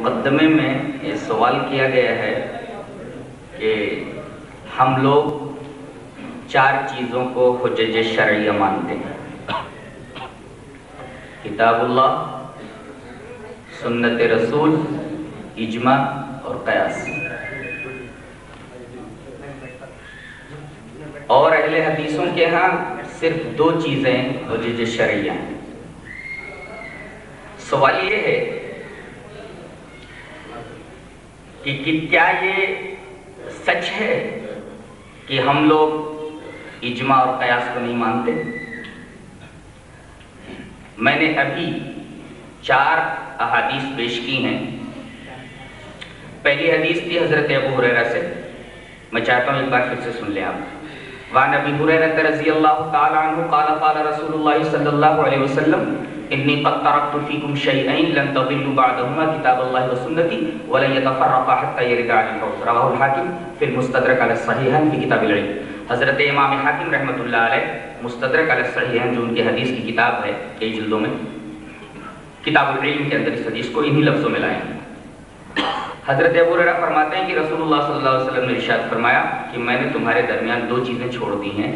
مقدمے میں یہ سوال کیا گیا ہے کہ ہم لوگ 4 چیزوں کو حجج شرعیہ مانتے ہیں: کتاب اللہ، سنت رسول، اجماع اور قیاس۔ اور اہل حدیثوں کے ہاں صرف 2 چیزیں حجج شرعیہ ہیں۔ سوال یہ ہے کہ کیا یہ سچ ہے کہ ہم لوگ اجماع اور قیاس کو نہیں مانتے؟ میں نے ابھی 4 احادیث پیش کی ہیں۔ پہلی حدیث تھی حضرت ابو ہریرہ سے، میں چاہتا ہوں ایک بار پھر سے سن لیں آپ۔ وعن ابی ہریرہ رضی اللہ تعالی عنہ قال قال رسول اللہ صلی اللہ علیہ وسلم انی قد ترکت فیکم شیئین لن تضلوا بعدہما کتاب اللہ وسنتی ولن یتفرقا حتی یرد علی الحوض، رواہ الحاکم فی المستدرک علی الصحیحین فی کتاب العلم۔ حضرت امام حاکم رحمۃ اللہ علیہ مستدرک علی الصحیحین، جو ان کی حدیث کی کتاب ہے کئی جلدوں میں، کتاب العلم کے اندر اس حدیث کو انہی لفظوں میں لائے ہیں۔ حضرت ابو ہریرہ فرماتے ہیں کہ رسول اللہ صلی اللہ علیہ وسلم نے ارشاد فرمایا کہ میں نے تمہارے درمیان 2 چیزیں چھوڑ دی ہیں،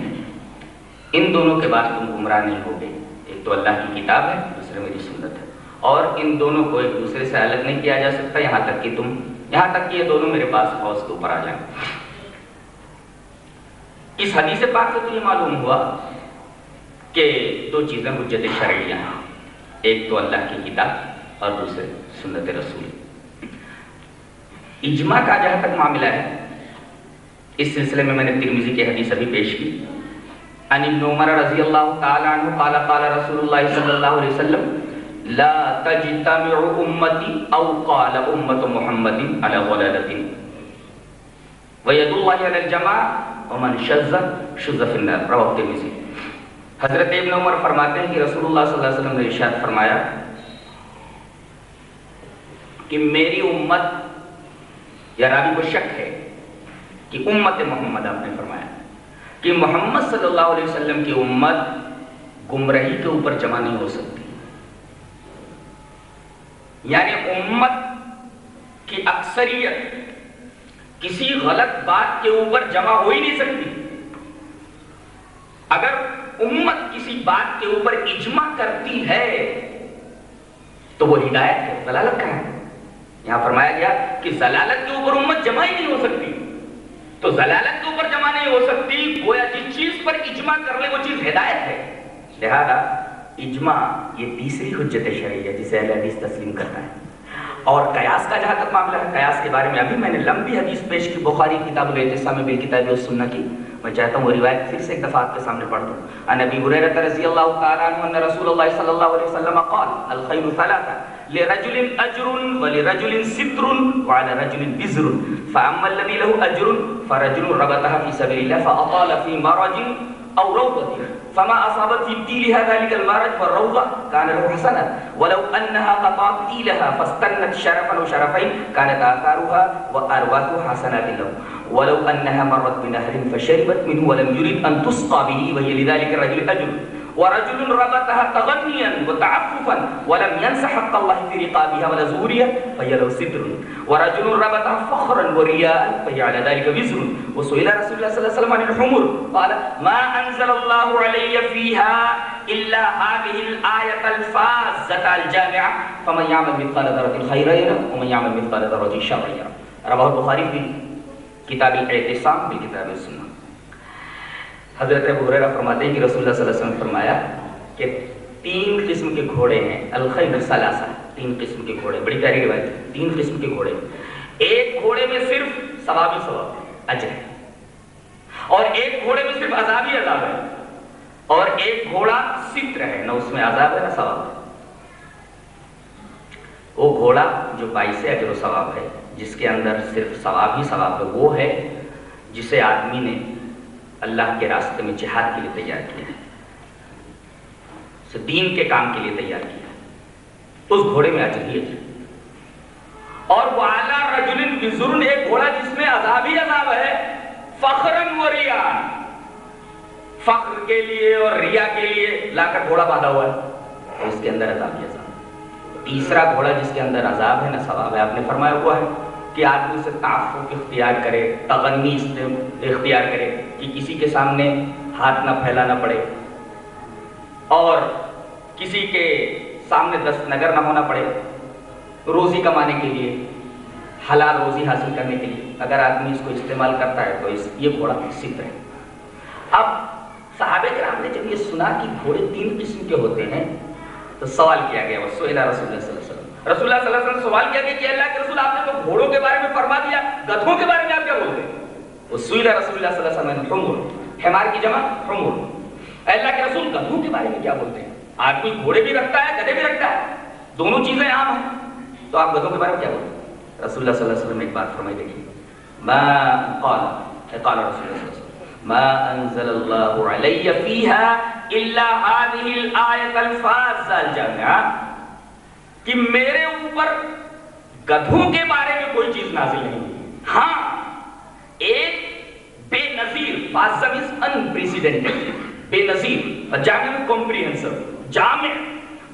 ان دونوں کے بعد تم گمراہ نہیں ہوگے۔ ایک تو اللہ کی کتاب ہے، دوسرے میری سنت ہے، اور ان دونوں کو ایک دوسرے سے الگ نہیں کیا جا سکتا یہاں تک کہ یہ دونوں میرے پاس حوض کے اوپر آ جائیں۔ اس حدیث پاک سے تو یہ معلوم ہوا کہ 2 چیزیں حجت شرعیہ ہیں، ایک تو اللہ کی کتاب اور دوسرے سنت رسول۔ اجماع کا جہاں تک معاملہ ہے، اس سلسلے میں نے ترمذی کی حدیث ابھی پیش کی۔ عن ابن عمر رضی اللہ تعالی عنہ قال قال رسول اللہ صلی اللہ علیہ وسلم لا تجتمع امتی او قال امت محمد علی ضلالۃ وید اللہ علی الجماعۃ ومن شذ شذ فی النار، رواه ترمذی۔ حضرت ابن عمر فرماتے ہیں کہ رسول اللہ صلی اللہ علیہ وسلم نے ارشاد فرمایا کہ میری امت، یا راوی کو شک ہے کہ امت محمد، آپ نے فرمایا کہ محمد صلی اللہ علیہ وسلم کی امت گمراہی کے اوپر جمع نہیں ہو سکتی، یعنی امت کی اکثریت کسی غلط بات کے اوپر جمع ہو ہی نہیں سکتی۔ اگر امت کسی بات کے اوپر اجماع کرتی ہے تو وہ ہدایت ہے، ضلالت کہاں ہے؟ یہاں فرمایا گیا کہ ضلالت کے اوپر امت جمع ہی نہیں ہو سکتی، تو ضلالت کے اوپر جمع نہیں ہو سکتی، گویا جس چیز پر اجماع کر لے وہ چیز ہدایت ہے۔ لہذا اجماع یہ تیسری حجت شرعیہ ہے جسے اہل حدیث تسلیم کرتا ہے۔ اور قیاس کا جہاں تک معاملہ ہے، قیاس کے بارے میں ابھی میں نے لمبی حدیث پیش کی بخاری کتاب الاعتصام بالکتاب والسنہ کی، میں چاہتا ہوں وہ روایت پھر سے ایک دفعہ آپ کے سامنے پڑھ دوں۔ عن ابی ہریرہ رضی اللہ تعالی عنہ ان رسول اللہ صلی اللہ علیہ وسلم قال الخیر ثلاثہ لرجل اجر ولرجل ستر وعلى رجل وزر فاما الذي له اجر فرجل ربطها في سبيل الله فاطال في مرج او روضه فما اصابت في تيلها ذلك المرج والروضه كان له حسنه ولو انها قطعت تيلها فاستنت شرفا وشرفين كانت اثارها وارواتها حسنات له ولو انها مرت بنهر فشربت منه ولم يرد ان تسقى به وهي لذلك الرجل اجر ورجل ربطها تغنيا وتعففا ولم ينس حق الله في رقابها ولا زهورها فهي له ستر ورجل ربطها فخرا ورياء فهي على ذلك وزر وسئل رسول الله صلى الله عليه وسلم عن الحمر قال ما انزل الله علي فيها الا هذه الايه الفازه الجامعه فمن يعمل مثقال ذره خيرا يره ومن يعمل مثقال ذره شرا يره، رواه البخاری في کتاب الاعتصام بالکتاب والسنہ۔ حضرت ابو ہریرہ فرماتے ہیں کہ رسول اللہ صلی اللہ علیہ وسلم نے فرمایا کہ 3 قسم کے گھوڑے ہیں، الخیل ثلاثہ، 3 قسم کے گھوڑے، بڑی پیاری روایت ہے، 3 قسم کے گھوڑے۔ ایک گھوڑے میں صرف ثواب ہی ثواب ہے، اجر ہے، اور ایک گھوڑے میں صرف عذاب ہی عذاب ہے، اور ایک گھوڑا ستر ہے، نہ اس میں عذاب ہے نہ ثواب ہے۔ وہ گھوڑا جو باعث اجر و ثواب ہے، جس کے اندر صرف ثواب ہی ثواب ہے، وہ ہے جسے آدمی نے اللہ کے راستے میں جہاد کے لیے تیار کیا ہے، دین کے کام کے لیے تیار کیا ہے، اس گھوڑے میں اجر ہی اجر۔ اور وعلی رجل وزر، ایک گھوڑا جس میں عذاب ہی عذاب ہے، فخرا و ریا، فخر کے لیے اور ریا کے لیے لا کر گھوڑا باندھا ہوا ہے، اور اس کے اندر عذاب ہی عذاب۔ تیسرا گھوڑا جس کے اندر عذاب ہے نہ ثواب ہے. آپ نے فرمایا ہوا ہے کہ آدمی سے تعفف اختیار کرے, تغنی اختیار کرے, کہ کسی کے سامنے ہاتھ نہ پھیلانا پڑے اور کسی کے سامنے دست نگر نہ ہونا پڑے, روزی کمانے کے لیے, حلال روزی حاصل کرنے کے لیے. اگر آدمی اس کو استعمال کرتا ہے تو یہ گھوڑا سدھ ہے. اب صحابہ کرام نے جب یہ سنا کہ گھوڑے 3 قسم کے ہوتے ہیں تو سوال کیا گیا, وسئل رسول اللہ صلی اللہ علیہ وسلم. رسول اللہ صلی اللہ علیہ وسلم سوال کیا گیا کہ اللہ کے رسول آپ نے تو گھوڑوں کے بارے میں فرما دیا, گدھوں کے بارے میں آپ کیا بولتے ہیں؟ وسئل رسول اللہ صلی اللہ علیہ وسلم حمر, حمار کی جمع حمر. اللہ کے رسول گدھوں کے بارے میں کیا بولتے ہیں؟ آدمی گھوڑے بھی رکھتا ہے, گدھے بھی رکھتا ہے, دونوں چیزیں عام ہیں, تو آپ گدھوں کے بارے میں کیا بولتے ہیں؟ رسول اللہ صلی اللہ علیہ وسلم نے ایک بات فرمائی, دیکھیے, قال رسول اللہ صلی اللہ علیہ وسلم ما انزل اللہ علی فیہا الا هذه الآیت الفاظ الجامعہ, کہ میرے اوپر گدھوں کے بارے میں کوئی چیز نازل نہیں. ہاں ایک بے نظیر, فاضل از انپریسیڈنٹڈ, بے نظیر, جامع کمپریہنسو, جامع,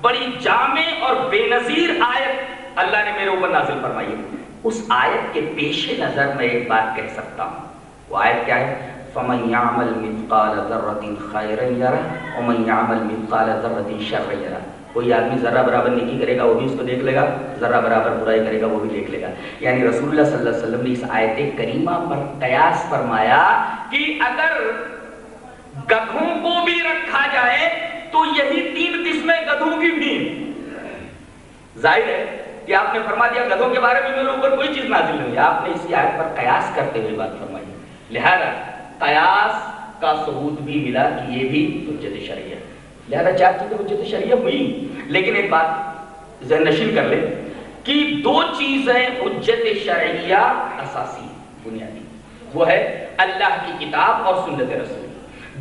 بڑی جامع اور بے نظیر آیت اللہ نے میرے اوپر نازل فرمائی ہے. اس آیت کے پیش نظر میں ایک بات کہہ سکتا ہوں. وہ آیت کیا ہے؟ فَمَنْ يَعْمَلْ مِثْقَالَ ذَرَّةٍ خَيْرًا يَرَهُ وَمَنْ يَعْمَلْ مِثْقَالَ ذَرَّةٍ شَرًّا يَرَهُ. کوئی آدمی ذرہ برابر نیکی کرے گا وہ بھی اس کو دیکھ لے گا, ذرہ برابر برائی کرے گا وہ بھی دیکھ لے گا. یعنی رسول اللہ صلی اللہ علیہ وسلم نے اس آیت کریمہ پر قیاس فرمایا کہ اگر گدھوں کو بھی رکھا جائے تو یہی 3 قسمیں گدھوں کی بھی ہیں. ظاہر ہے کہ آپ نے فرما دیا گدھوں کے بارے میں میرے اوپر کوئی چیز نازل نہیں ہے, آپ نے اسی آیت پر قیاس کرتے ہوئے بات فرمائی. لہذا قیاس کا ثبوت بھی ملا کہ یہ بھی حجت شرعیہ. لہذا 4 چیزیں حجت شرعیہ ہوئی. لیکن ایک بات ذہن نشین کر لیں کہ 2 چیزیں حجت شرعیہ اساسی بنیادی, وہ ہے اللہ کی کتاب اور سنت رسول.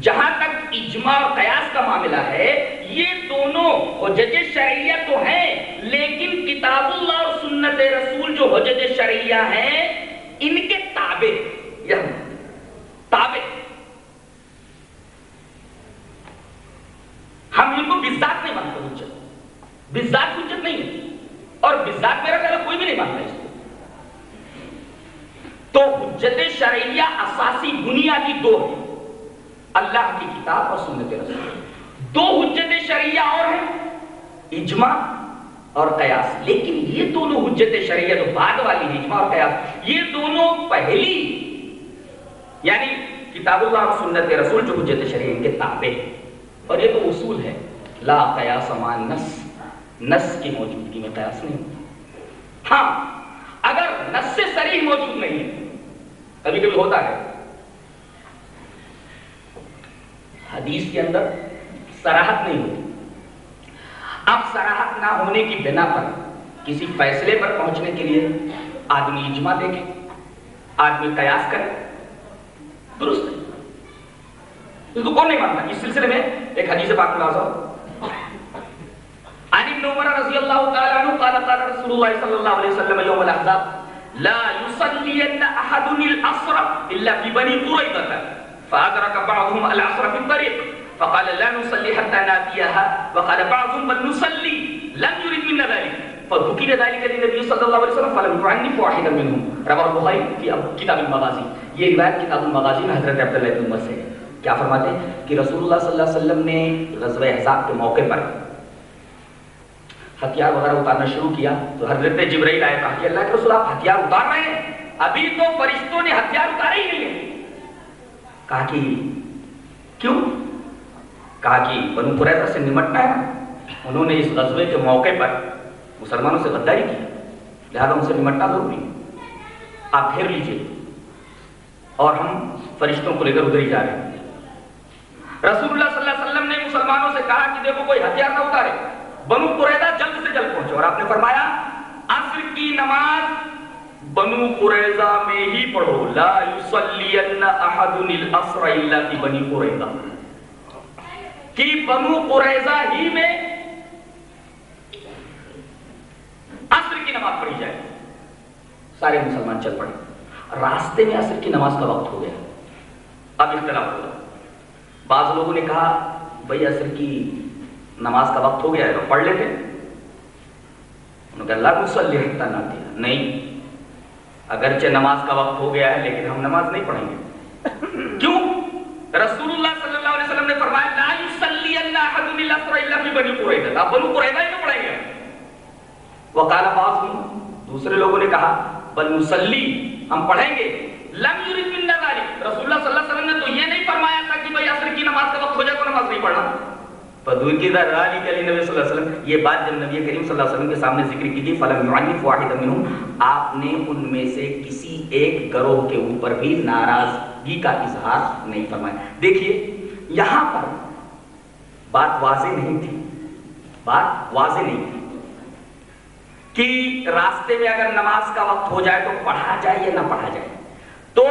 جہاں تک اجماع اور قیاس کا معاملہ ہے یہ دونوں حجت شرعیہ تو ہیں, لیکن کتاب اللہ اور سنت رسول جو حجت شرعیہ ہیں ان کے تابع, تابع, ہم ان کو بالذات نہیں مانتے. حجت بالذات حجت نہیں ہے, اور بالذات میرا خیال کوئی بھی نہیں مانتا اس کو. تو حجت شرعیہ اساسی بنیادی 2 ہیں, اللہ کی کتاب اور سنت رسول. 2 حجت شرعیہ اور ہیں, اجماع اور قیاس. لیکن یہ دونوں حجت شرعیہ جو بعد والی ہے, اجماع اور قیاس, یہ دونوں پہلی یعنی کتاب اللہ اور سنت رسول جو حجت شرعیہ ان کے تابع ہیں. اور یہ تو اصول ہے, لا قیاس مع النص, نص کی موجودگی میں قیاس نہیں. ہاں اگر نص سے صریح موجود نہیں ہے, کبھی کبھی ہوتا ہے حدیث کے اندر صراحت نہیں ہوتی. اب صراحت نہ ہونے کی بنا پر کسی فیصلے پر پہنچنے کے لیے آدمی اجماع دیکھے, آدمی قیاس کرے, درست ہے, اس کو کون نہیں مانتا. اس سلسلے میں ایک حدیث پاک ملاحظہ عن ابن عمر رضی اللہ تعالی عنہ قال قال رسول اللہ صلی اللہ علیہ وسلم یوم الاحزاب لا يصلين احد العصر الا في بني قريظة فادرك بعضهم العصر في الطريق فقال لا نصلي حتى ناتيها وقال بعضهم بل نصلي لم يرد منا ذلك فذكر ذلك للنبي صلى الله عليه وسلم فلم يعنف واحدا منهم. رواه البخاری في کتاب المغازی. یہ روایت کتاب المغازی میں حضرت عبداللہ بن عمر سے. کیا فرماتے ہیں کہ رسول اللہ صلی اللہ علیہ وسلم نے غزوہ احزاب کے موقع پر ہتھیار وغیرہ اتارنا شروع کیا تو حضرت جبرائیل آئے, کہا کہ اللہ کے رسول آپ ہتھیار اتار رہے ہیں, ابھی تو فرشتوں نے ہتھیار اتارے ہی نہیں ہیں. کہا کہ کیوں؟ کہا کہ بنو قریظہ سے نمٹنا ہے, انہوں نے اس غزوے کے موقع پر مسلمانوں سے غداری کی, لہذا ان سے نمٹنا ضروری ہے, آپ پھیر لیجئے اور ہم فرشتوں کو لے کر ادھر ہی جا رہے ہیں. رسول اللہ صلی اللہ علیہ وسلم نے مسلمانوں سے کہا کہ دیکھو کوئی ہتھیار نہ اتارے, بنو قریظہ جلد سے جلد پہنچو. اور آپ نے فرمایا عصر کی نماز بنو قریظہ میں ہی پڑھو, لا یصلین احد العصر الا فی بنی قریظہ, کہ بنو قریظہ ہی میں عصر کی نماز پڑھی جائے. سارے مسلمان چل پڑے. راستے میں عصر کی نماز کا وقت ہو گیا. اب اختلاف ہوا, بعض لوگوں نے کہا بھئی عصر کی نماز کا وقت ہو گیا ہے تو پڑھ لیتے, انہوں نے کہا لا نصلی حتی نأتی، نہیں، اگرچہ نماز کا وقت ہو گیا ہے لیکن ہم نماز نہیں پڑھیں گے۔ کیوں؟ رسول اللہ صلی اللہ علیہ وسلم نے فرمایا لا یصلین احد الاثر الا فی بنی قریظہ، آپ بنو قریظہ ہی میں پڑھیں گے۔ وقال بعضهم، دوسرے لوگوں نے کہا بل نصلی، ہم پڑھیں گے۔ لم یرد منا ذلک، رسول اللہ صلی اللہ علیہ وسلم نے تو یہ نہیں فرمایا تھا کہ بھئی عصر کی نماز کا وقت ہو جائے تو نماز نہیں پڑھنا۔ فذکر ذلک للنبی صلی اللہ علیہ وسلم، یہ بات جب نبی کریم صلی اللہ علیہ وسلم کے سامنے ذکر کی گئی، فلم یعنف واحدا منهم، آپ نے ان میں سے کسی ایک گروہ کے اوپر بھی ناراضگی کا اظہار نہیں فرمایا۔ دیکھیے یہاں پر بات واضح نہیں تھی، بات واضح نہیں تھی کہ راستے میں اگر نماز کا وقت ہو جائے تو پڑھا جائے یا نہ پڑھا جائے۔ تو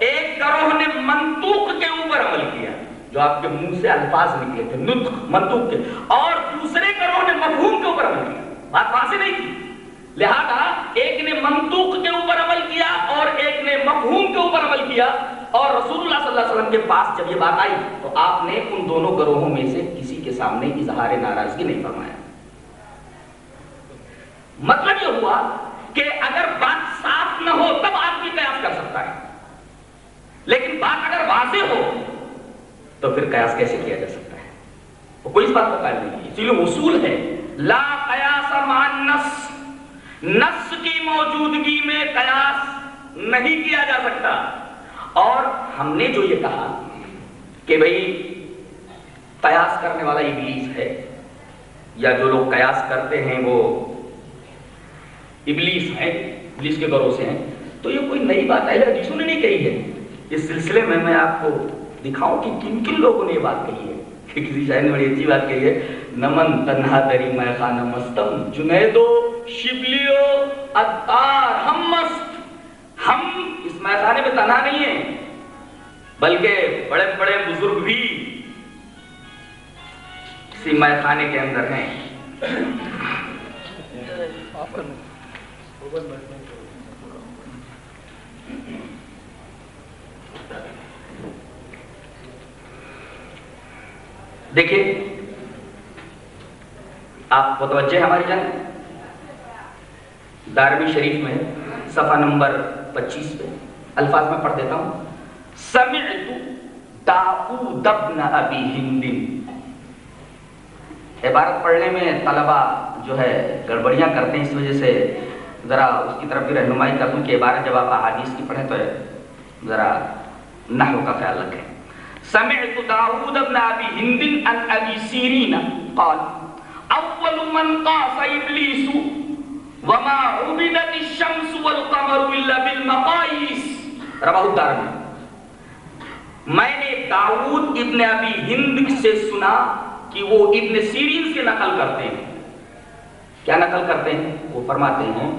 ایک گروہ نے منطوق کے اوپر عمل کیا، جو آپ کے منہ سے الفاظ نکلے تھے نطق منطوق کے، اور دوسرے گروہ نے مفہوم کے اوپر عمل کیا، بات واضح نہیں تھی۔ لہذا ایک نے منطوق کے اوپر عمل کیا اور ایک نے مفہوم کے اوپر عمل کیا، اور رسول اللہ صلی اللہ علیہ وسلم کے پاس جب یہ بات آئی تو آپ نے ان دونوں گروہوں میں سے کسی کے سامنے اظہار ناراضگی نہیں فرمایا۔ مطلب یہ ہوا کہ اگر بات صاف نہ ہو تب آدمی قیاس کر سکتا ہے، لیکن بات اگر واضح ہو تو پھر قیاس کیسے کیا جا سکتا ہے؟ وہ کوئی اس بات کا قائل نہیں ہے۔ اسی لیے اصول ہے لا قیاس مع النص، نص کی موجودگی میں قیاس نہیں کیا جا سکتا۔ اور ہم نے جو یہ کہا کہ بھئی قیاس کرنے والا ابلیس ہے، یا جو لوگ قیاس کرتے ہیں وہ ابلیس ہیں، ابلیس کے گروہ سے ہیں، تو یہ کوئی نئی بات اہل حدیثوں نے نہیں کہی ہے۔ اس سلسلے میں آپ کو دکھاؤں کہ کن کن لوگوں نے یہ بات کہی ہے۔ کہ کسی شاعر نے بڑی اچھی بات کہی ہے، نمن تنہا دری میں خانہ مستم، جنیدو شبلیو عطار، ہم مست، ہم اس میخانے میں تنہا نہیں ہیں بلکہ بڑے بڑے بزرگ بھی اسی میخانے کے اندر ہیں۔ دیکھیے آپ متوجہ ہماری جانب دارمی شریف میں صفحہ نمبر 25 پہ الفاظ میں پڑھ دیتا ہوں۔ سمعت داؤد ابن ابی ہند، عبارت پڑھنے میں طلبہ جو ہے گڑبڑیاں کرتے ہیں، اس وجہ سے ذرا اس کی طرف بھی رہنمائی کر دوں کہ عبارت جب آپ احادیث کی پڑھیں تو ذرا نحو کا خیال رکھیں۔ سمعت داؤد ابن ابی ہند عن ابی سیرین قال اول من قاس ابلیس وما عبدت الشمس والقمر الا بالمقاییس، رواہ الدارمی۔ میں نے داؤد ابن ابی ہند سے سنا کہ وہ ابن سیرین سے نقل کرتے ہیں۔ کیا نقل کرتے ہیں؟ وہ فرماتے ہیں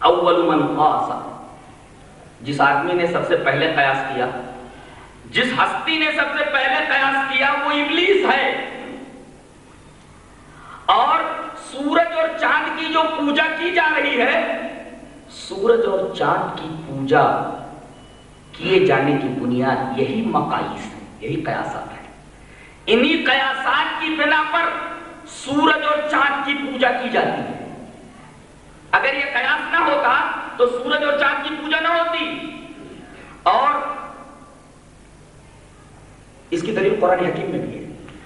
اول من قاس، جس آدمی نے سب سے پہلے قیاس کیا، جس ہستی نے سب سے پہلے قیاس کیا وہ ابلیس ہے۔ اور سورج اور چاند کی جو پوجا کی جا رہی ہے، سورج اور چاند کی پوجا کیے جانے کی بنیاد یہی مقاییس ہے، یہی قیاسات ہے۔ انہی قیاسات کی بنا پر سورج اور چاند کی پوجا کی جاتی ہے۔ اگر یہ قیاس نہ ہوتا تو سورج اور چاند کی پوجا نہ ہوتی۔ اور اس کی دلیل قرآن حکیم میں بھی ہے،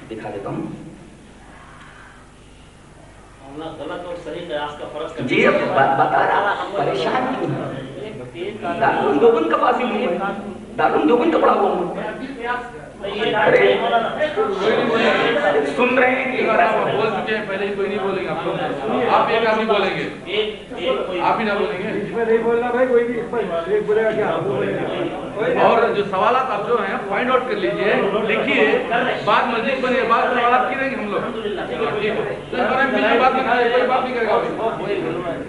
دکھا دیتا ہوں۔ غلط اور صحیح قیاس کا فرق جی اب بتا رہا، پریشان کیوں ہے؟ دارالعلوم دیوبند کا فاصل نہیں ہے، دارالعلوم دیوبند کا پڑھا ہوا ہوں۔ سن رہے ہیں کہ بول چکے ہیں پہلے ہی، کوئی نہیں بولیں گے آپ لوگ، آپ ایک آدمی بولیں گے، آپ ہی نہ بولیں گے، نہیں بولنا بھائی، کوئی بھی ایک بولے گا کیا؟ اور جو سوالات آپ جو ہیں فائنڈ آؤٹ کر لیجئے، لکھیے، بعد مزید بنیے، بعد سوالات کی رہیں گے ہم لوگ، بات نہیں کرے گا۔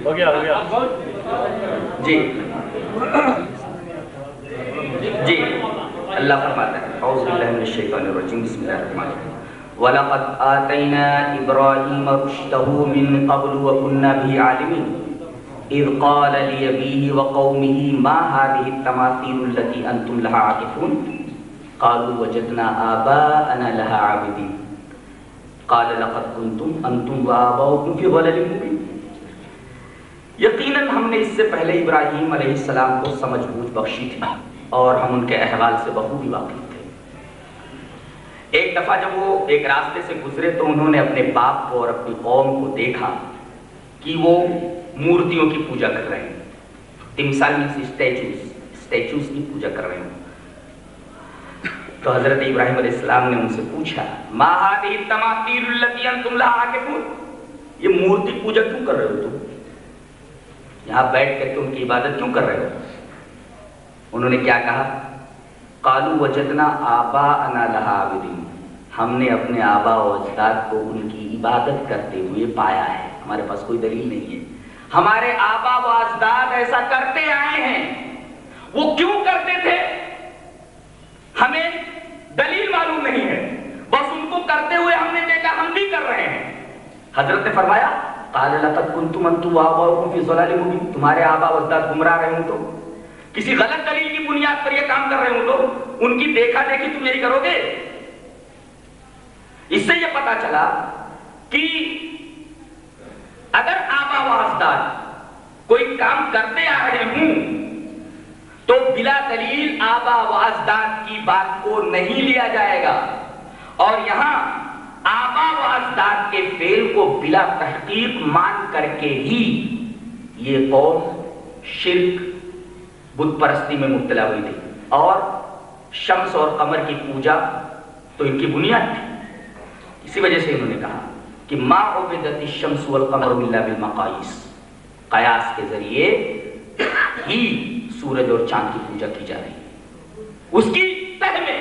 ہو گیا جی جی اللہ فرماتا ہے اعوذ باللہ من الشیطان الرجیم، بسم اللہ الرحمن الرحیم۔ وَلَقَدْ آتَيْنَا إِبْرَاهِيمَ رُشْدَهُ مِنْ قَبْلُ وَكُنَّا بِهِ عَالِمِينَ إِذْ قَالَ لِأَبِيهِ وَقَوْمِهِ مَا هَٰذِهِ التَّمَاثِيلُ الَّتِي أَنْتُمْ لَهَا عَاكِفُونَ قَالُوا وَجَدْنَا آبَاءَنَا لَهَا عَابِدِينَ قال لقد كنتم انتم وآباؤكم في ضلال مبين. یقیناً ہم نے اس سے پہلے ابراہیم علیہ السلام کو سمجھ بوجھ بخشی تھی اور ہم ان کے احوال سے بخوبی واقف تھے. ایک دفعہ جب وہ ایک راستے سے گزرے تو انہوں نے اپنے باپ کو اور اپنی قوم کو دیکھا کہ وہ مورتیوں کی پوجا کر رہے ہیں. تمثال میں اسٹیچوز کی پوجا کر رہے ہیں. تو حضرت ابراہیم علیہ السلام نے ان سے پوچھا ما هذه التماثيل التي انتم لها عاكفون, یہ مورتی پوجا کیوں کر رہے ہو تم؟ یہاں بیٹھ کر کے ان کی عبادت کیوں کر رہے ہو؟ انہوں نے کیا کہا؟ قالوا وجدنا آباءنا لها عابدين, ہم نے اپنے آبا و اجداد کو ان کی عبادت کرتے ہوئے پایا ہے, ہمارے پاس کوئی دلیل نہیں ہے. ہمارے آبا و اجداد ایسا کرتے آئے ہیں. وہ کیوں کرتے تھے ہمیں دلیل معلوم نہیں ہے, بس ان کو کرتے ہوئے ہم نے دیکھا, ہم بھی کر رہے ہیں. حضرت نے فرمایا قال لقد كنتم انتم وآباؤكم في ضلال مبين, تمہارے آبا و اجداد گمراہ رہے ہوں تو, کسی غلط دلیل کی بنیاد پر یہ کام کر رہے ہوں تو ان کی دیکھا دیکھی تم یہی کرو گے. اس سے یہ پتا چلا کہ اگر آبا و اجداد کوئی کام کرتے آ رہے ہوں تو بلا دلیل آبا و اجداد کی بات کو نہیں لیا جائے گا. اور یہاں آبا و اجداد کے فعل کو بلا تحقیق مان کر کے ہی یہ قوم شرک بت پرستی میں مبتلا ہوئی تھی, اور شمس اور قمر کی پوجا تو ان کی بنیاد تھی. اسی وجہ سے انہوں نے کہا کہ ما عبدت الشمس والقمر الا بالمقاییس, قیاس کے ذریعے ہی سورج اور چاند کی پوجا کی جا رہی ہے. اس کی تہ میں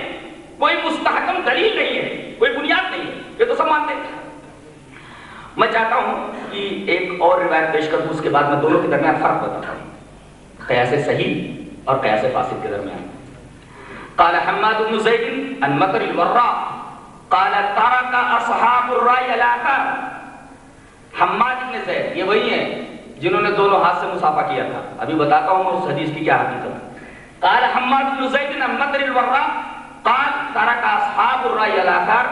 کوئی مستحکم دلیل نہیں ہے, کوئی بنیاد نہیں ہے, یہ تو سب مانتے ہیں. میں چاہتا ہوں کہ ایک اور روایت پیش کر دوں, اس کے بعد میں دونوں کے درمیان فرق بتاتا ہوں, قیاس صحیح اور قیاس فاسد کے درمیان. قال حماد بن زید عن مطر الوراء قال ترك اصحاب الرأي الاخر. حماد بن زید یہ وہی ہیں جنہوں نے دونوں ہاتھ سے مصافحہ کیا تھا. ابھی بتاتا ہوں اس حدیث کی کیا حقیقت. قال حماد بن زید عن مطر الوراء قال ترك اصحاب الرأي الاخر.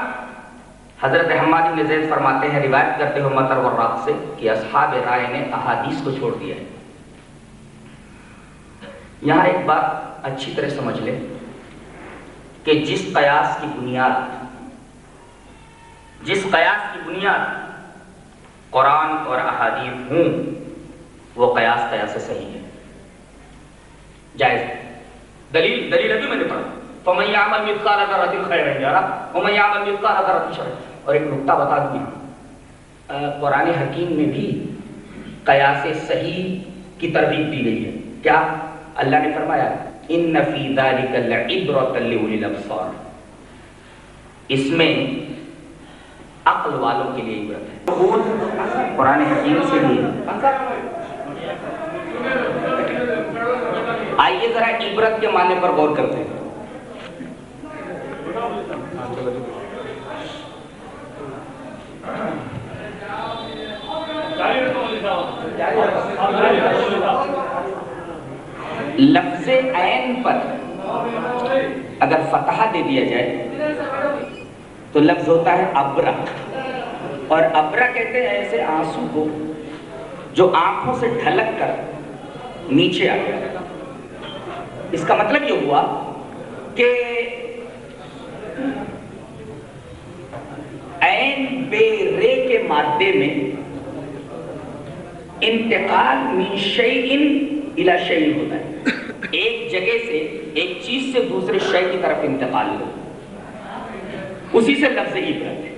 حضرت حماد بن زید فرماتے ہیں روایت کرتے ہوئے مطر والراء سے کہ اصحاب رائے نے احادیث کو چھوڑ دیا ہے. یہاں ایک بات اچھی طرح سمجھ لیں کہ جس قیاس کی بنیاد قرآن اور احادیث ہوں وہ قیاس صحیح ہے, جائز. دلیل ابھی میں نے پڑھا فَمَن يَعْمَلْ مِثْقَالَ ذَرَّةٍ خَيْرًا يَرَهُ وَمَن يَعْمَلْ مِثْقَالَ ذَرَّةٍ شَرًّا. اور ایک نکتہ بتا دوں, قرآن حکیم میں بھی قیاس صحیح کی ترغیب دی گئی ہے. کیا اللہ نے فرمایا ان فی ذلک لعبرۃ لأولی الابصار, اس میں عقل والوں کے لیے عبرت ہے. قرآن حکیم سے بھی آئیے ذرا عبرت کے معنی پر غور کرتے ہیں. لفظ عین پر اگر فتحہ دے دیا جائے تو لفظ ہوتا ہے ابرق, اور ابرق کہتے ہیں ایسے آنسو کو جو آنکھوں سے ڈھلک کر نیچے آ گیا. اس کا مطلب یہ ہوا کہ عین بے رے کے مادے میں انتقال من شیء الی شیء ہوتا ہے. ایک جگہ سے ایک چیز سے دوسرے شے کی طرف انتقال ہو, اسی سے لفظ عبرت ہے.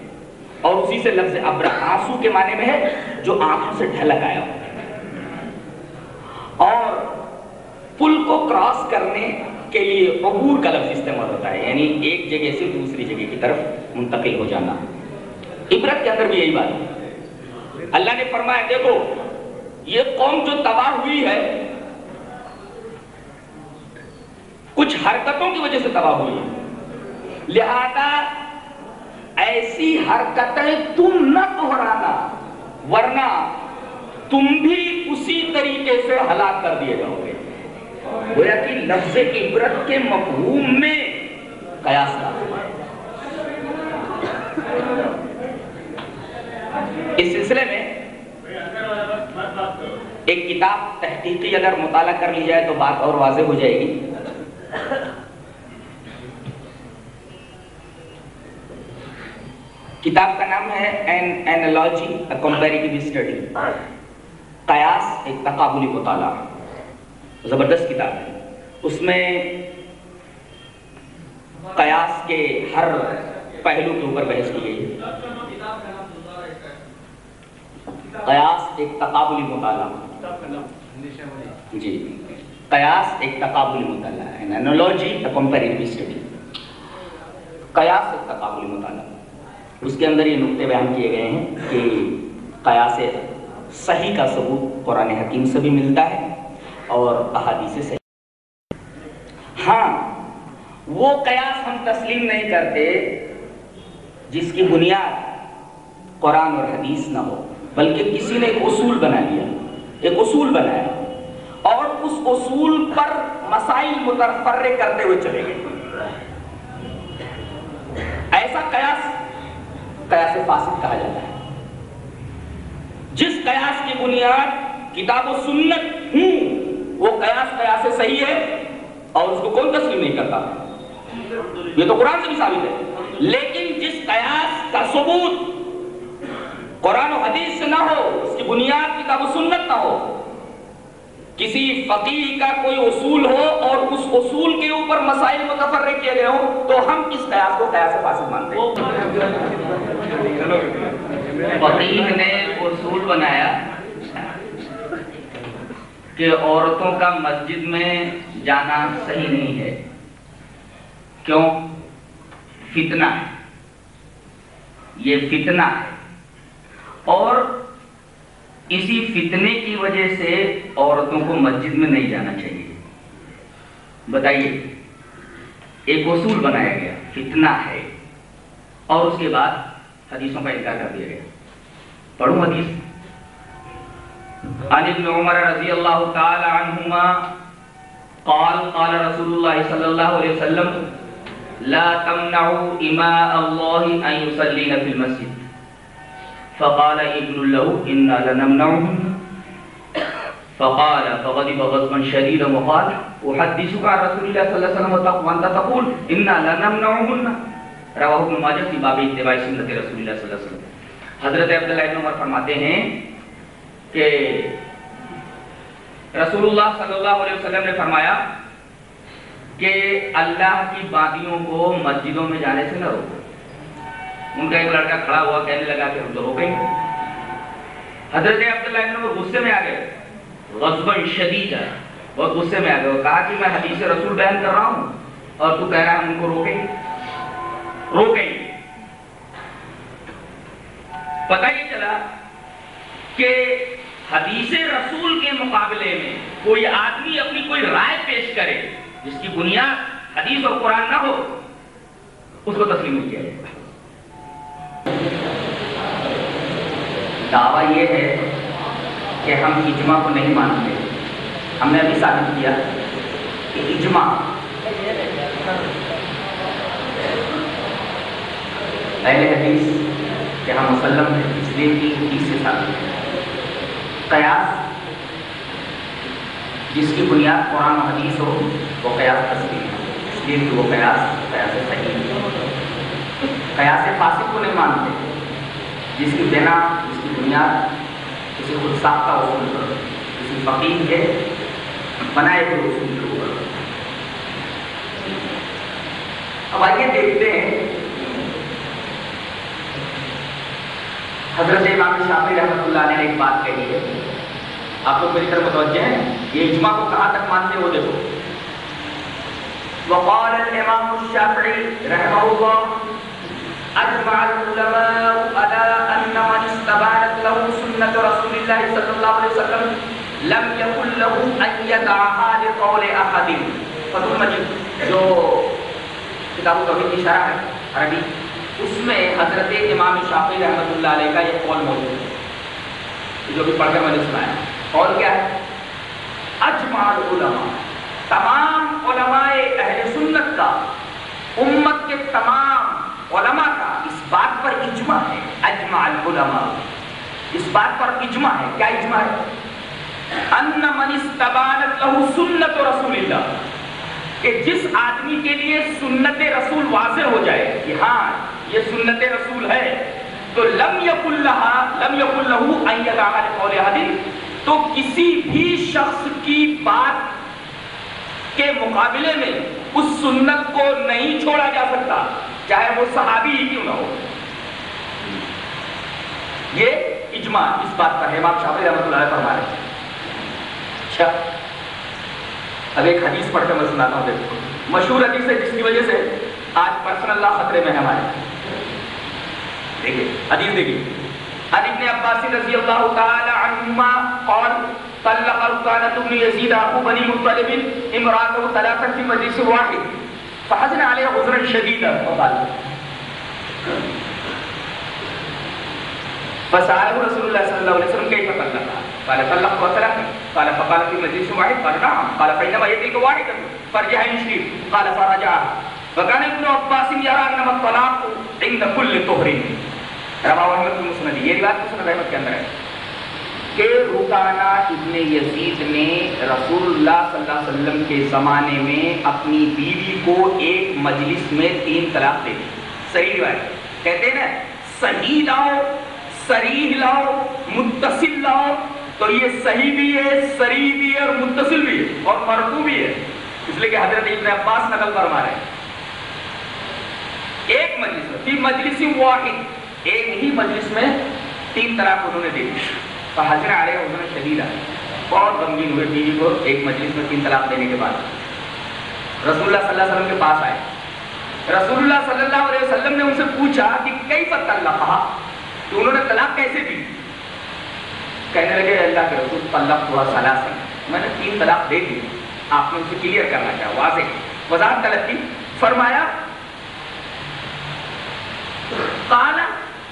اور اسی سے لفظ ابرق آنسو کے معنی میں ہے جو آنکھوں سے ڈھلک آیا ہوتا ہے. اور پل کو کراس کرنے کے لیے عبور کا لفظ استعمال ہوتا ہے, یعنی ایک جگہ سے دوسری جگہ کی طرف منتقل ہو جانا. عبرت کے اندر بھی یہی بات ہے. اللہ نے فرمایا دیکھو یہ قوم جو تباہ ہوئی ہے کچھ حرکتوں کی وجہ سے تباہ ہوئی ہے, لہذا ایسی حرکتیں تم نہ دہرانا ورنہ تم بھی اسی طریقے سے ہلاک کر دیے جاؤ گے. گویا کہ لفظ عبرت کے مفہوم میں قیاس نہ. اس سلسلے میں ایک کتاب تحقیقی اگر مطالعہ کر لی جائے تو بات اور واضح ہو جائے گی. کتاب کا نام ہے an analogy a comparative study, قیاس ایک تقابلی مطالعہ. زبردست کتاب ہے. اس میں قیاس کے ہر پہلو کے اوپر بحث کی گئی ہے. قیاس ایک تقابلی مطالعہ. جی، قیاس ایک تقابلی مطالعہ ہے. اینالوجی اے کمپیریٹیو اسٹڈی، قیاس ایک تقابلی مطالعہ. اس کے اندر یہ نقطے بیان کیے گئے ہیں کہ قیاس صحیح کا ثبوت قرآن حکیم سے بھی ملتا ہے اور احادیث صحیح. ہاں، وہ قیاس ہم تسلیم نہیں کرتے جس کی بنیاد قرآن اور حدیث نہ ہو، بلکہ کسی نے ایک اصول بنا لیا، ایک اصول بنایا اور اس اصول پر مسائل متفرع کرتے ہوئے چلے گئے. ایسا قیاس قیاس فاسد کہا جاتا ہے. جس قیاس کی بنیاد کتاب و سنت وہ قیاس صحیح ہے اور اس کو کون تسلیم نہیں کرتا. یہ تو قرآن سے بھی ثابت ہے. لیکن جس قیاس کا ثبوت قرآن و حدیث سے نہ ہو، اس کی بنیاد کتاب و سنت نہ ہو، کسی فقیہ کا کوئی اصول ہو اور اس اصول کے اوپر مسائل متفرع کیے گئے ہوں، تو ہم اس قیاس کو قیاس فاسد مانتے ہیں. فقیہ نے اصول بنایا کہ عورتوں کا مسجد میں جانا صحیح نہیں ہے. کیوں؟ فتنہ ہے، یہ فتنہ ہے، اور اسی فتنے کی وجہ سے عورتوں کو مسجد میں نہیں جانا چاہیے. بتائیے، ایک اصول بنایا گیا، فتنہ ہے، اور اس کے بعد حدیثوں کا انکار کر دیا گیا. پڑھوں حدیث. عن ابن عمر رضی اللہ تعالی عنہما قال قال رسول اللہ صلی اللہ علیہ وسلم لا تمنعوا اماء اللہ ان يصلين في المسجد فقال ابن له إنا لنمنعهن فقال فغضب غضبا شديدا وقال أحدثك عن رسول الله صلى الله عليه وسلم وأنت تقول إنا لنمنعهن. رواه ابن ماجہ فی باب اتباع سنت رسول اللہ صلی اللہ علیہ وسلم. حضرت عبداللہ ابن عمر فرماتے ہیں کہ رسول اللہ صلی اللہ علیہ وسلم نے فرمایا کہ اللہ کی بادیوں کو مسجدوں میں جانے سے نہ روکو. ان کا ایک لڑکا کھڑا ہوا کہنے لگا کہ ہم تو روکیں گے. حضرت عبداللہ ابن عمر غصے میں آ گئے، غضباً شدید ہے، بہت غصے میں آ گئے. کہا کہ میں حدیث رسول بیان کر رہا ہوں اور تو کہہ رہا ہے ہم ان کو روکیں گے. پتہ یہ چلا کہ حدیث رسول کے مقابلے میں کوئی آدمی اپنی کوئی رائے پیش کرے جس کی بنیاد حدیث اور قرآن نہ ہو، اس کو تسلیم نہیں کیا جائے. دعویٰ یہ ہے کہ ہم اجماع کو نہیں مانتے. ہم نے ابھی ثابت کیا کہ اجماع اہل حدیث کہ ہم مسلم ہیں، اس لیے کہ حدیث سے ثابت ہے. قیاس جس کی بنیاد قرآن و حدیث ہو وہ قیاس تسلیم ہے، اس لیے کہ وہ قیاس صحیح ہے. قیاس فاسد کو نہیں مانتے جس کی بنا، جس کی بنیاد کسی خود ساختہ اصول پر، کسی فقیہ کے بنائے ہوئے اصول کے اوپر. اب آئیے دیکھتے ہیں حضرت امام شافعی رحمۃ اللہ علیہ نے ایک بات کہی ہے. آپ لوگ میری طرف متوجہ ہیں، یہ اجماع کو کہاں تک مانتے ہو دیکھو. وقال الامام الشافعی رحمہ اللہ اجمع العلماء على ان من استبانت له سنة رسول الله صلی اللہ علیہ وسلم لم يكن له ان يدعها لقول احد. فتح المجید جو کتاب توحید کی شرح ہے عربی، اس میں حضرت امام شافعی رحمۃ اللہ علیہ کا یہ قول موجود ہے جو بھی پڑھ کر میں نے سنایا. قول کیا ہے؟ اجمع العلماء، تمام علماء اہل سنت کا، امت کے تمام علماء کا اس بات پر اجماع ہے. اجمع العلماء، اس بات پر اجماع ہے. کیا اجماع ہے؟ ان من استبانت له سنت رسول اللہ، کہ جس آدمی کے لیے سنت رسول واضح ہو جائے کہ ہاں یہ سنت رسول ہے، تو لم یکن له ان یدع لقول احد، تو کسی بھی شخص کی بات کے مقابلے میں اس سنت کو نہیں چھوڑا جا سکتا، چاہے وہ صحابی ہی کیوں نہ ہو. یہ اجماع اس بات پر ہے. امام شافعی رحمۃ اللہ علیہ فرما رہے ہیں. اچھا، اب ایک حدیث پڑھ کر میں سناتا ہوں. دیکھو مشہور حدیث ہے جس کی وجہ سے آج پرسنل لا خطرے میں ہے ہمارے. دیکھیے حدیث دیکھیے. عن ابن عباس رضی اللہ تعالی عنہما قال طلق ركانة بن يزيد أخو بني مطلب امرأته ثلاثا في مجلس واحد فحزن عليها حزنا شديدا فقال فسأله رسول الله صلى الله عليه وسلم كيف طلقها؟ قال طلقتها ثلاثا. قال فقال في مجلس واحد؟ قال نعم. قال فإنما هي تلك واحدة فارجعها يشرب. قال فرجعها. وكان ابن عباس يرى أنما الطلاق عند كل طهر. رواه احمد بن مسند. یہ روایت مسند احمد کے اندر ہے کہ رکانہ ابن یزید نے رسول اللہ صلی اللہ علیہ وسلم کے زمانے میں اپنی بیوی کو ایک مجلس میں 3 طلاق دے دی. صحیح روایت. کہتے ہیں نا صحیح لاؤ، صریح لاؤ، متصل لاؤ. تو یہ صحیح بھی ہے، صریح بھی ہے اور متصل بھی ہے اور مرفوع بھی ہے. اس لیے کہ حضرت ابن عباس نقل فرما رہے ہیں. ایک مجلس میں، فی مجلس واحد، ایک ہی مجلس میں 3 طلاق انہوں نے دے دی. فحزن علیہ حزنا شدیدا، بہت غمگین ہوئے بیوی کو ایک مجلس میں 3 طلاق دینے کے بعد. رسول اللہ صلی اللہ علیہ وسلم کے پاس آئے. رسول اللہ صلی اللہ علیہ وسلم نے ان سے پوچھا کہ کیف طلقھا، کہ انہوں نے طلاق کیسے دی. کہنے لگے اللہ کے رسول طلق ہوا ثلاثا، میں نے 3 طلاق دے دی. آپ نے اسے کلیئر کرنا چاہا، واضح وضاحت طلب کی. فرمایا قال،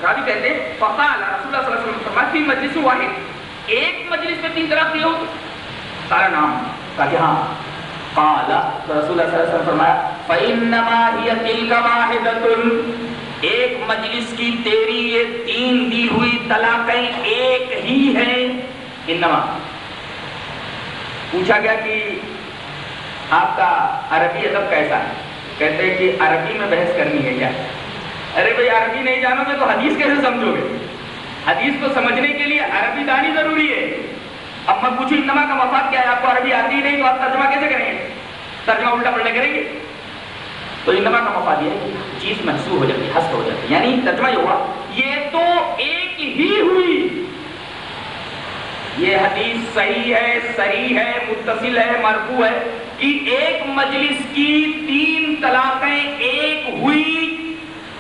راوی کہتے ہیں فقال رسول اللہ صلی اللہ علیہ وسلم فرمایا فی مجلس واحد، ایک مجلس میں 3 طلاق دیے ہو؟ قال نعم. کہا کہ ہاں. قال رسول اللہ صلی اللہ علیہ وسلم فرمایا فإنما هي تلك واحدة، ایک مجلس کی تیری یہ 3 دی ہوئی طلاقیں ایک ہی ہیں. انما پوچھا گیا کہ آپ کا عربی ادب کیسا ہے؟ کہتے ہیں کہ عربی میں بحث کرنی ہے کیا؟ ارے بھائی عربی نہیں جانو گے تو حدیث کیسے سمجھو گے؟ حدیث کو سمجھنے کے لیے عربی دانی ضروری ہے. اب میں پوچھوں انما کا مفاد کیا ہے؟ آپ کو عربی آتی ہی نہیں تو آپ ترجمہ کیسے کریں گے؟ ترجمہ الٹا پلٹا کریں گے؟ تو انما کا مفاد یہ ہے کہ چیز محسوس ہو جاتی ہے، حذف ہو جاتی ہے. یعنی ترجمہ یہ ہوا یہ تو ایک ہی ہوئی. یہ حدیث صحیح ہے، صریح ہے، متصل ہے، مرفوع ہے کہ ایک مجلس کی 3 طلاقیں ایک ہوئی.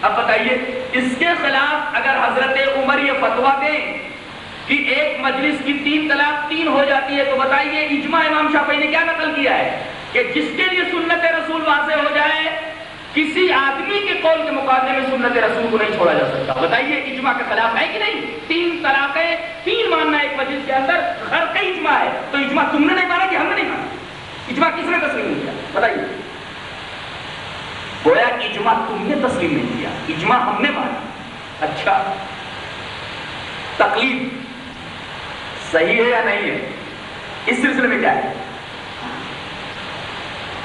اب بتائیے اس کے خلاف اگر حضرت عمر یہ فتویٰ دیں کہ ایک مجلس کی 3 طلاق 3 ہو جاتی ہے، تو بتائیے اجماع امام شافعی نے کیا نقل کیا ہے کہ جس کے لیے سنت رسول واضح ہو جائے، کسی آدمی کے قول کے مقابلے میں سنت رسول کو نہیں چھوڑا جا سکتا. بتائیے اجماع کے خلاف ہے کہ نہیں؟ 3 طلاقیں 3 ماننا ایک مجلس کے اندر ہر کئی اجماع ہے. تو اجماع تم نے نہیں مانا کہ ہم نے نہیں مانا؟ اجماع کس نے تسلیم نہیں کیا؟ بتائیے. گویا اجماع تم نے تسلیم نہیں کیا، اجماع ہم نے مانا. اچھا، تقلید صحیح ہے یا نہیں ہے؟ اس سلسلے میں کیا ہے؟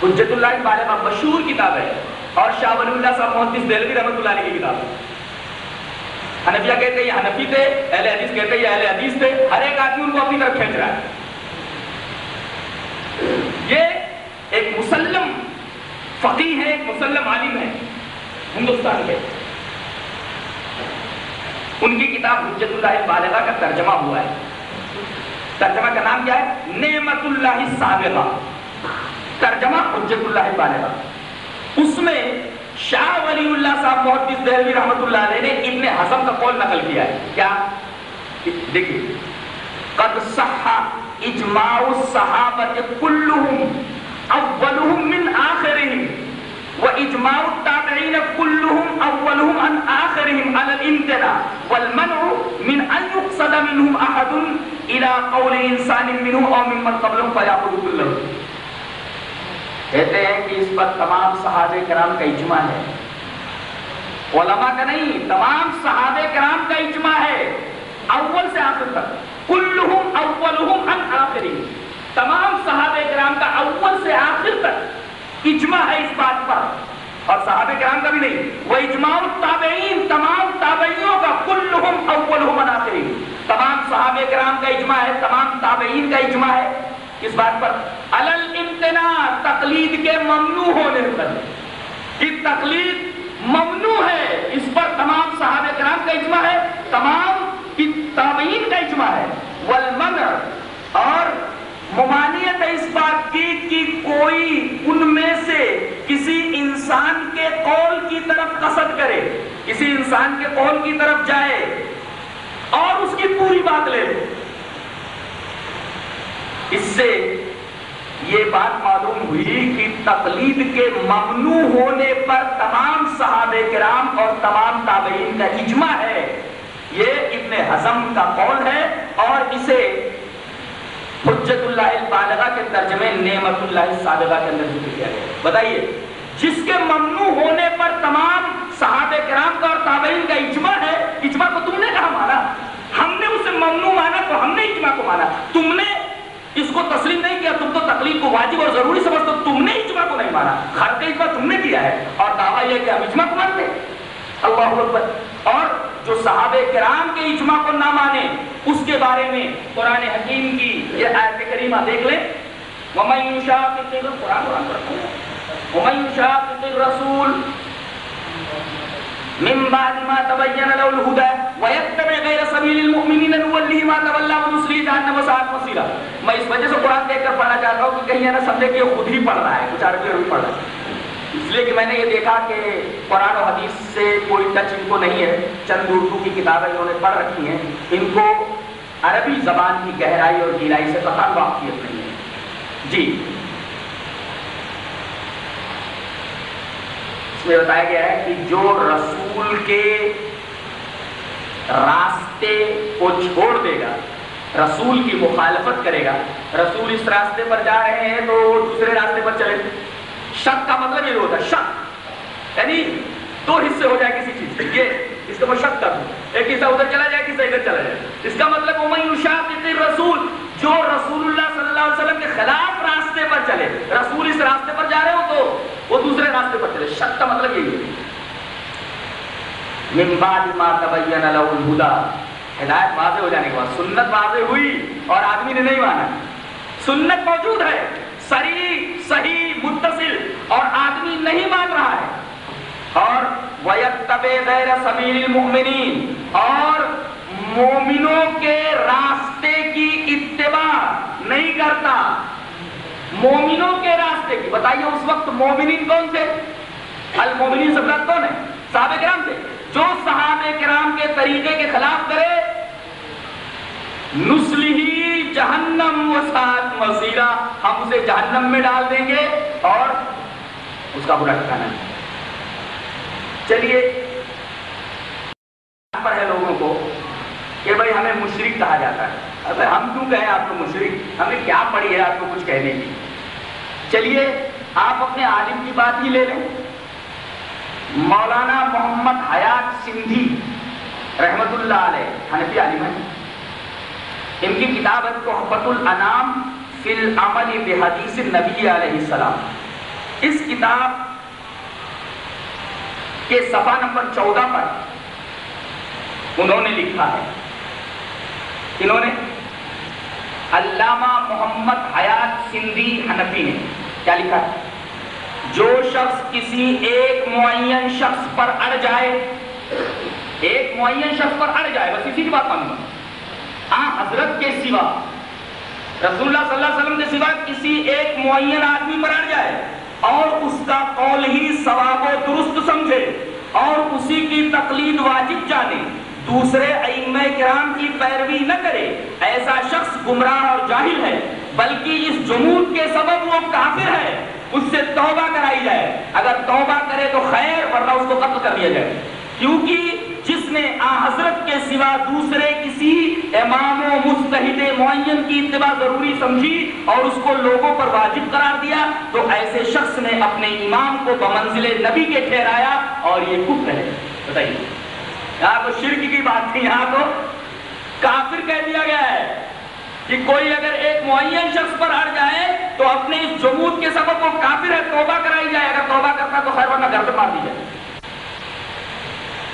حجت اللہ بالغہ مشہور کتاب ہے اور شاہ ولی اللہ صاحب محدث دہلوی رحمۃ اللہ علیہ کی کتاب ہے. حنفیہ کہتے ہیں یہ حنفی تھے، اہل حدیث کہتے ہیں یہ اہل حدیث تھے. ہر ایک آدمی ان کو اپنی طرف کھینچ رہا ہے. یہ ایک مسلم فقیہ ہے، ایک مسلم عالم ہے ہندوستان کے. ان کی کتاب حجت اللہ بالغہ کا ترجمہ ہوا ہے. ترجمہ کا نام کیا ہے؟ نعمت اللہ السابغہ. ترجمہ حجت اللہ بالغہ. اس میں شاہ ولی اللہ صاحب محدث دہلوی رحمۃ اللہ علیہ نے ابن حزم کا قول نقل کیا ہے. کیا؟ دیکھیے، قد صح اجماع الصحابہ كلهم اولهم من آخرهم واجماع التابعین كلهم اولهم عن آخرهم على الامتناع والمنع من ان يقصد منهم احد الى قول انسان منهم او ممن قبلهم فيأخذ كله. کہتے ہیں کہ اس پر تمام صحابہ کرام کا اجماع ہے، علماء کا نہیں، تمام صحابہ کرام کا اجماع ہے. اول سے آخر تک، کلہم اولہم عن آخرہم، تمام صحابہ کرام کا اول سے آخر تک اجماع ہے اس بات پر، اور صحابہ کرام کا بھی نہیں، وہ اجماع التابعین، تمام تابعیوں کا، کلہم اولہم عن آخرہم، تمام صحابہ کرام کا اجماع ہے، تمام تابعین کا اجماع ہے اس بات پر، علی الامتناع، تقلید کے ممنوع ہونے پر، کہ تقلید ممنوع ہے، اس پر تمام صحابہ کرام کا اجماع ہے، تمام تابعین کا اجماع ہے، والمنع، اور ممانعت اس بات کی کہ کوئی ان میں سے کسی انسان کے قول کی طرف قصد کرے، کسی انسان کے قول کی طرف جائے اور اس کی پوری بات لے لے۔ اس سے یہ بات معلوم ہوئی کہ تقلید کے ممنوع ہونے پر تمام صحابہ کرام اور تمام تابعین کا اجماع ہے۔ یہ ابن حزم کا قول ہے، اور اسے حجت اللہ البالغہ کے ترجمے نعمت اللہ الصادقہ کے اندر ذکر کیا گیا۔ بتائیے، جس کے ممنوع ہونے پر تمام صحابہ کرام کا اور تابعین کا اجماع ہے، اجماع کو تم نے کہاں مانا؟ ہم نے اسے ممنوع مانا تو ہم نے اجماع کو مانا، تم نے اس کو تسلیم نہیں کیا، تم تو تقلید کو واجب اور ضروری سمجھتے ہو، تم نے اجماع کو نہیں مانا، خرق اجماع تم نے کیا ہے، اور دعویٰ یہ کہ ہم اجماع کو مانتے ہیں۔ اللہ اکبر۔ اور جو صحابہ کرام کے اجماع کو نہ مانے، اس کے بارے میں قرآن حکیم کی یہ آیت کریمہ دیکھ لیں، وَمَن يُشَاقِقِ الرَّسُولَ مِن بَعْدِ مَا تَبَيَّنَ لَهُ الْهُدَىٰ وَيَتَّبِعْ غَيْرَ سَبِيلِ الْمُؤْمِنِينَ نُوَلِّهِ مَا تَوَلَّىٰ وَنُصْلِهِ جَهَنَّمَ وَسَاءَتْ مَصِيرًا۔ میں اس وجہ سے قرآن دیکھ کر پڑھنا چاہتا ہوں کہ کہیں یہ نہ سمجھے کہ یہ خود ہی پڑھ رہا ہے، کچھ عربی عربی پڑھ رہا ہے، اس لیے کہ میں نے یہ دیکھا کہ قرآن و حدیث سے کوئی ٹچ ان کو نہیں ہے، چند اردو کی کتابیں انہوں نے پڑھ رکھی ہیں، ان کو عربی زبان کی گہرائی اور گہرائی سے قطعاً واقفیت نہیں ہے۔ جی، اس میں بتایا گیا ہے کہ جو رسول کے راستے کو چھوڑ دے گا، رسول کی مخالفت کرے گا، رسول اس راستے پر جا رہے ہیں تو وہ دوسرے راستے پر چلے۔ شک کا مطلب یہ ہوتا ہے، شک یعنی دو حصے ہو جائے کسی چیز کے، یہ اس کا میں شک کر دوں، ایک حصہ ادھر چلا جائے، کسی ادھر چلا جائے، اس کا مطلب وَمَن يُشَاقِقِ الرَّسُولَ، جو رسول اللہ صلی اللہ علیہ وسلم کے خلاف راستے پر چلے، رسول اس راستے پر جا رہے ہو تو وہ دوسرے راستے پر چلے، شک کا مطلب یہی ہے۔ مِن بَعْدِ مَا تَبَيَّنَ لَهُ الْهُدَىٰ، ہدایت واضح ہو جانے کے بعد، سنت واضح ہوئی اور آدمی نے نہیں مانا، سنت موجود ہے صریح صحیح متصل اور آدمی نہیں مان رہا ہے، اور وَيَتَّبِعْ غَيْرَ سَبِيلِ الْمُؤْمِنِينَ، اور مومنوں کے راستے کی اتباع نہیں کرتا، مومنوں کے راستے کی۔ بتائیے اس وقت مومنین کون تھے؟ المومنین سے مراد کون ہے؟ صحابہ کرام تھے۔ جو صحابہ کرام کے طریقے کے خلاف کرے، نُصْلِهِ جہنم وَسَاءَتْ مَصِيرًا، ہم اسے جہنم میں ڈال دیں گے اور اس کا برا ٹھکانہ ہے۔ چلیے، پر ہے لوگوں کو کہ بھائی ہمیں مشرک کہا جاتا ہے، اب ہم کیوں کہیں آپ کو مشرک، ہمیں کیا پڑی ہے آپ کو کچھ کہنے کی؟ چلیے آپ اپنے عالم کی بات ہی لے لیں، مولانا محمد حیات سندھی رحمت اللہ علیہ، حنفی عالم ہیں، ان کی کتاب ہے تحفۃ الانام فی العمل بحدیث النبی علیہ السلام۔ اس کتاب کے صفحہ نمبر 14 پر انہوں نے لکھا ہے، انہوں نے علامہ محمد حیات سندھی حنفی نے کیا لکھا ہے؟ جو شخص کسی ایک معین شخص پر اڑ جائے، ایک معین شخص پر اڑ جائے، بس اسی کی بات مانوں گا، حضرت کے سوا، رسول اللہ صلی اللہ علیہ وسلم کے سوا کسی ایک معین آدمی پر اڑ جائے اور اس کا قول ہی صواب و درست سمجھے اور اسی کی تقلید واجب جانے، دوسرے ائمہ کرام کی پیروی نہ کرے، ایسا شخص گمراہ اور جاہل ہے، بلکہ اس جمود کے سبب وہ کافر ہے، اس سے توبہ کرائی جائے، اگر توبہ کرے تو خیر، ورنہ اس کو قتل کر دیا جائے، کیونکہ جس نے حضرت کے سوا دوسرے کسی امام و مجتہد معین کی اتباع ضروری سمجھی اور اس کو لوگوں پر واجب قرار دیا، تو ایسے شخص نے اپنے امام کو بمنزل نبی کے ٹھہرایا اور یہ کفر ہے۔ بتائیے، یہاں تو شرک کی بات تھی، یہاں تو کافر کہہ دیا گیا ہے کہ کوئی اگر ایک معین شخص پر اڑ جائے تو اپنے اس جمود کے سبب وہ کافر ہے، توبہ کرائی جائے، اگر توبہ کرتا تو خیر ورنہ گھر پہ مار دی جائے۔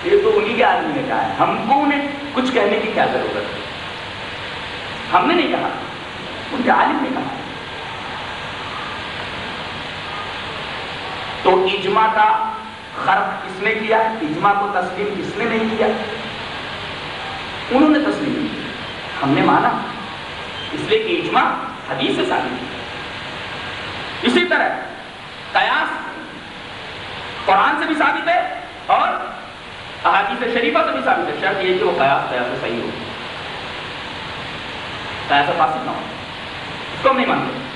یہ تو انہی کے آدمی نے کہا ہے، ہم کو انہیں کچھ کہنے کی کیا ضرورت ہے؟ ہم نے نہیں کہا، ان کے عالم نے کہا۔ تو اجماع کا خرق کس نے کیا؟ اجماع کو تسلیم کس نے نہیں کیا؟ انہوں نے تسلیم نہیں کیا، ہم نے مانا، اس لیے کہ اجماع حدیث سے ثابت ہے۔ اسی طرح قیاس قرآن سے بھی ثابت ہے اور احادیث شریفہ سے بھی ثابت ہے، شرط یہ کہ وہ قیاس سے صحیح ہو، قیاس فاسد نہ ہو، اس کو ہم نہیں مانتے۔